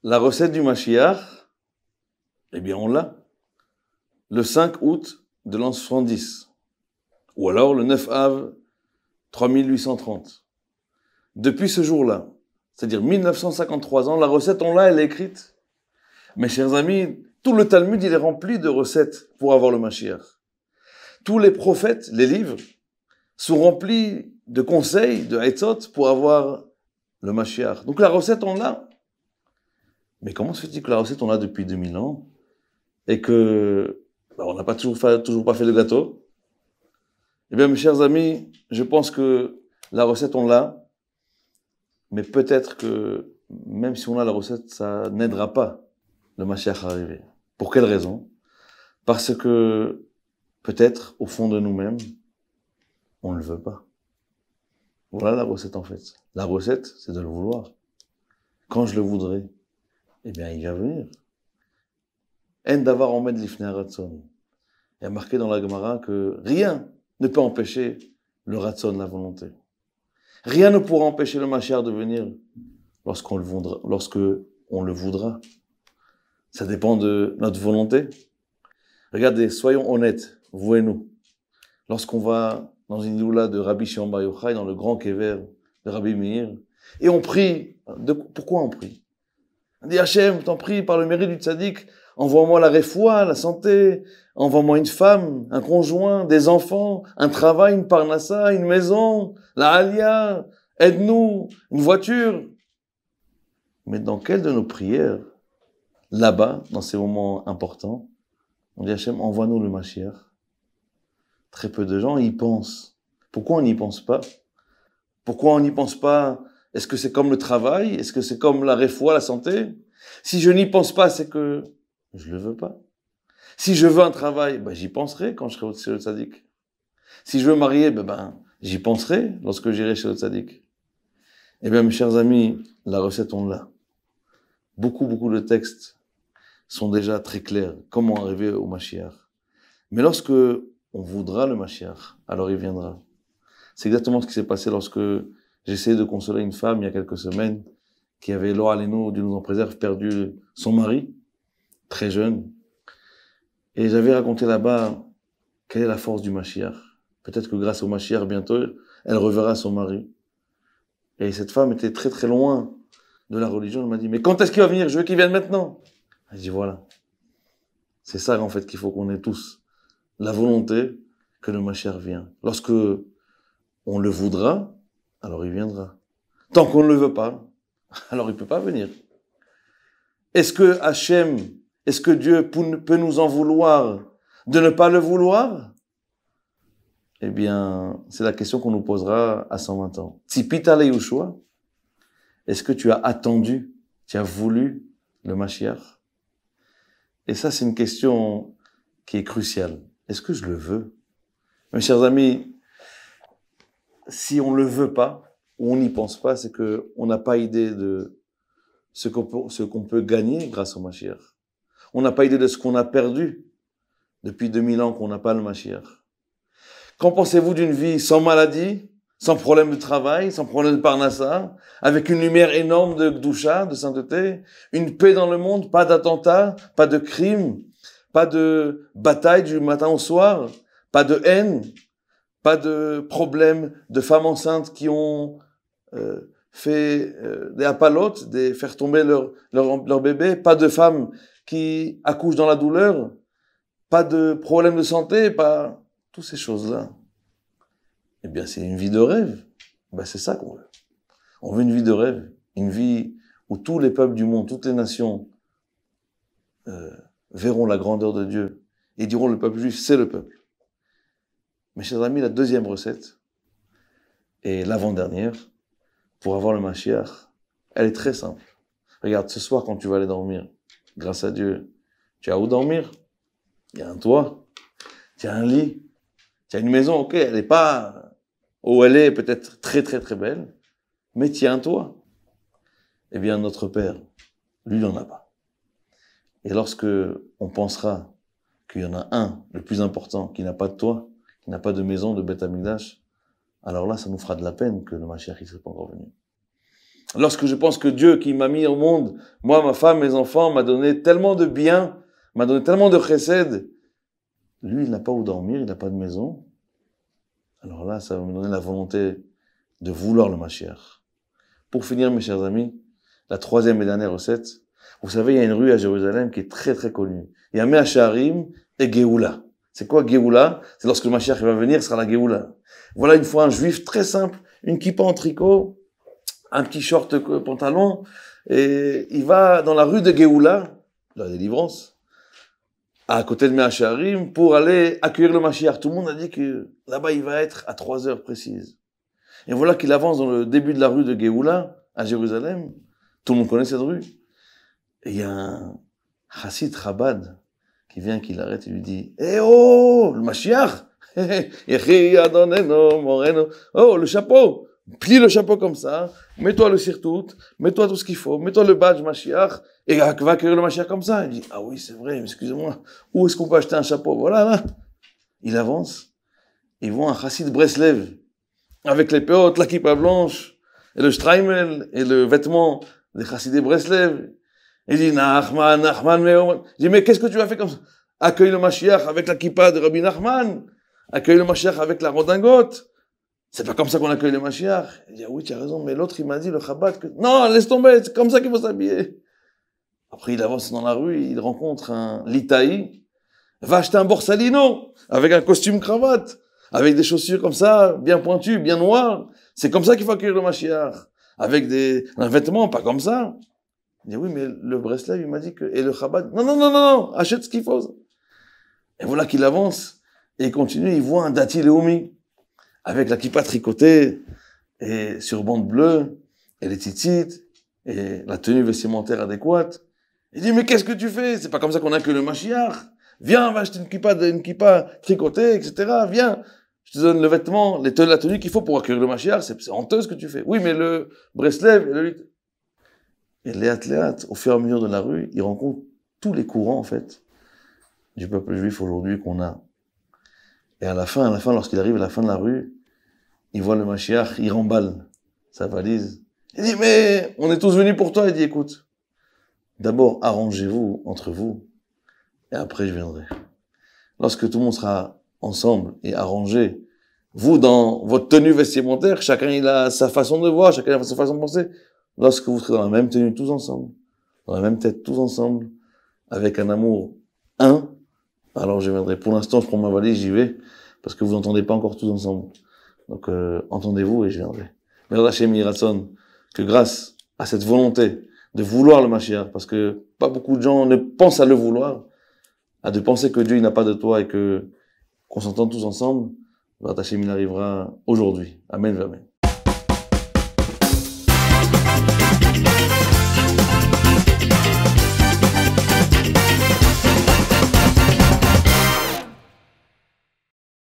La recette du Mashiach, eh bien on l'a. Le 5 août de l'an 70. Ou alors le 9 av 3830. Depuis ce jour-là, c'est-à-dire 1953 ans, la recette on l'a, elle est écrite. Mes chers amis, tout le Talmud, il est rempli de recettes pour avoir le Mashiach. Tous les prophètes, les livres, sont remplis de conseils, de haïtzot pour avoir le Mashiach. Donc la recette on l'a. Mais comment se fait-il que la recette on l'a depuis 2000 ans et que on n'a pas toujours pas fait le gâteau? Eh bien mes chers amis, je pense que la recette on l'a, mais peut-être que même si on a la recette, ça n'aidera pas le Mashiach à arriver. Pour quelle raison? Parce que peut-être au fond de nous-mêmes, on ne le veut pas. Voilà la recette en fait. La recette, c'est de le vouloir. Quand je le voudrais, eh bien il va venir. En davar omed lifnei haratson. Il y a marqué dans la Gemara que rien ne peut empêcher le ratson, la volonté. Rien ne pourra empêcher le Mashiach de venir lorsqu'on le voudra. Ça dépend de notre volonté. Regardez, soyons honnêtes, vous et nous. Lorsqu'on va dans une iloula de Rabbi Shimon Bar Yochai, dans le grand kever de Rabbi Meir, et on prie. Pourquoi on prie? On dit Hachem, t'en prie, par le mérite du tzaddik, envoie-moi la refoua, la santé, envoie-moi une femme, un conjoint, des enfants, un travail, une parnassa, une maison, la alia, aide-nous, une voiture. Mais dans quelle de nos prières, là-bas, dans ces moments importants, on dit Hachem, envoie-nous le Mashiach? Très peu de gens y pensent. Pourquoi on n'y pense pas? Pourquoi on n'y pense pas? Est-ce que c'est comme le travail? Est-ce que c'est comme la refoua, la santé? Si je n'y pense pas, c'est que je le veux pas. Si je veux un travail, j'y penserai quand je serai chez le tzaddik. Si je veux marier, j'y penserai lorsque j'irai chez le tzaddik. Eh bien, mes chers amis, la recette, on l'a. Beaucoup de textes sont déjà très clairs. Comment arriver au Mashiach? Mais lorsque on voudra le Mashiach, alors il viendra. C'est exactement ce qui s'est passé lorsque j'ai essayé de consoler une femme il y a quelques semaines qui avait, Lo Aleinu, Dieu nous en préserve, perdu son mari, très jeune. Et j'avais raconté là-bas quelle est la force du Mashiach. Peut-être que grâce au Mashiach, bientôt, elle reverra son mari. Et cette femme était très très loin de la religion. Elle m'a dit, mais quand est-ce qu'il va venir? Je veux qu'il vienne maintenant. J'ai dit, voilà. C'est ça en fait qu'il faut qu'on ait tous. La volonté que le Mashiach vient. Lorsque on le voudra, alors il viendra. Tant qu'on ne le veut pas, alors il peut pas venir. Est-ce que Hachem, est-ce que Dieu peut nous en vouloir de ne pas le vouloir? Eh bien, c'est la question qu'on nous posera à 120 ans. Tzipita le Yehoshua, est-ce que tu as attendu, tu as voulu le Mashiach? Et ça, c'est une question qui est cruciale. Est-ce que je le veux? Mes chers amis, si on ne le veut pas, ou on n'y pense pas, c'est que on n'a pas idée de ce qu'on peut gagner grâce au Mashiach. On n'a pas idée de ce qu'on a perdu depuis 2000 ans qu'on n'a pas le Mashiach. Qu'en pensez-vous d'une vie sans maladie, sans problème de travail, sans problème de parnassa, avec une lumière énorme de Gdusha, de sainteté, une paix dans le monde, pas d'attentats, pas de crimes, pas de bataille du matin au soir, pas de haine, pas de problème de femmes enceintes qui ont fait des apalotes, faire tomber leur bébé, pas de femmes qui accouchent dans la douleur, pas de problème de santé, pas toutes ces choses-là. Eh bien, c'est une vie de rêve. C'est ça qu'on veut. On veut une vie de rêve, une vie où tous les peuples du monde, toutes les nations verront la grandeur de Dieu et diront le peuple juif, c'est le peuple. Mes chers amis, la deuxième recette et l'avant-dernière pour avoir le Mashiach, elle est très simple. Regarde, ce soir quand tu vas aller dormir, grâce à Dieu, tu as où dormir? Il y a un toit, tu as un lit, tu as une maison, ok, elle n'est pas où elle est peut-être très très très belle, mais tu as un toit. Eh bien, notre Père, lui, il n'en a pas. Et lorsque on pensera qu'il y en a un, le plus important, qui n'a pas de toit, qui n'a pas de maison, de Beth Amikdash, alors là, ça nous fera de la peine que le Mashiach ne soit pas encore venu. lorsque je pense que Dieu qui m'a mis au monde, moi, ma femme, mes enfants, m'a donné tellement de bien, m'a donné tellement de chesed, lui, il n'a pas où dormir, il n'a pas de maison. Alors là, ça va me donner la volonté de vouloir le Mashiach. Pour finir, mes chers amis, la troisième et dernière recette. Vous savez, il y a une rue à Jérusalem qui est très très connue. Il y a Mea Shearim et Géoula. C'est quoi Géoula? C'est lorsque le Mashiach va venir, ce sera la Géoula. Voilà une fois un juif très simple, une kippa en tricot, un petit short pantalon, et il va dans la rue de Géoula, la délivrance, à côté de Mea Shearim, pour aller accueillir le Mashiach. Tout le monde a dit que là-bas il va être à 3 heures précises. Et voilà qu'il avance dans le début de la rue de Géoula, à Jérusalem. Tout le monde connaît cette rue. Et il y a un chassid Chabad qui vient, qui l'arrête et lui dit « Eh oh, le Mashiach! Yechi Adoneno, Moreno! Oh, le chapeau! Plie le chapeau comme ça, mets-toi le sirtout, mets-toi tout ce qu'il faut, mets-toi le badge Mashiach, et va accueillir le Mashiach comme ça. » Il dit « Ah oui, c'est vrai, mais excusez-moi, où est-ce qu'on peut acheter un chapeau? Voilà, là. » Il avance, ils voit un chassid Breslev, avec les péotes, la kippa blanche, et le streimel, et le vêtement des chassidés Breslev. Il dit, Nachman, il dit, mais qu'est-ce que tu as fait comme ça? Accueille le Mashiach avec la kippa de Rabbi Nachman. Accueille le Mashiach avec la redingote. C'est pas comme ça qu'on accueille le Mashiach. Il dit, ah oui, tu as raison, mais l'autre, il m'a dit, le Chabad, que, non, laisse tomber, c'est comme ça qu'il faut s'habiller. Après, il avance dans la rue, il rencontre un litaï. Va acheter un borsalino, avec un costume cravate, avec des chaussures comme ça, bien pointues, bien noires. C'est comme ça qu'il faut accueillir le Mashiach. Avec un vêtement, pas comme ça. Il dit, oui, mais le Breslev, il m'a dit que, et le Chabad, non, achète ce qu'il faut. Et voilà qu'il avance, et il continue, il voit un Dati Leomi, avec la kippa tricotée, et sur bande bleue, et les tzitzit, et la tenue vestimentaire adéquate. Il dit, mais qu'est-ce que tu fais? C'est pas comme ça qu'on accueille le Mashiach. Viens, va acheter une kippa tricotée, etc. Viens, je te donne le vêtement, la tenue qu'il faut pour accueillir le Mashiach. C'est honteux ce que tu fais. Oui, mais le Breslev, et léat, au fur et à mesure de la rue, il rencontre tous les courants, en fait, du peuple juif aujourd'hui qu'on a. Et à la fin, lorsqu'il arrive à la fin de la rue, il voit le Mashiach, il remballe sa valise. Il dit, mais on est tous venus pour toi. Il dit, écoute, d'abord, arrangez-vous entre vous, et après, je viendrai. Lorsque tout le monde sera ensemble et arrangé, vous, dans votre tenue vestimentaire, chacun il a sa façon de voir, chacun a sa façon de penser. Lorsque vous serez dans la même tenue, tous ensemble, dans la même tête, tous ensemble, avec un amour alors je viendrai. Pour l'instant, je prends ma valise, j'y vais, parce que vous n'entendez pas encore tous ensemble. Donc, entendez-vous et je viendrai. Mais Hachem Yiratzon, que grâce à cette volonté de vouloir le Mashiach, parce que pas beaucoup de gens ne pensent à le vouloir, à de penser que Dieu il n'a pas de toi et qu'on s'entend tous ensemble, Hachem il arrivera aujourd'hui. Amen, amen.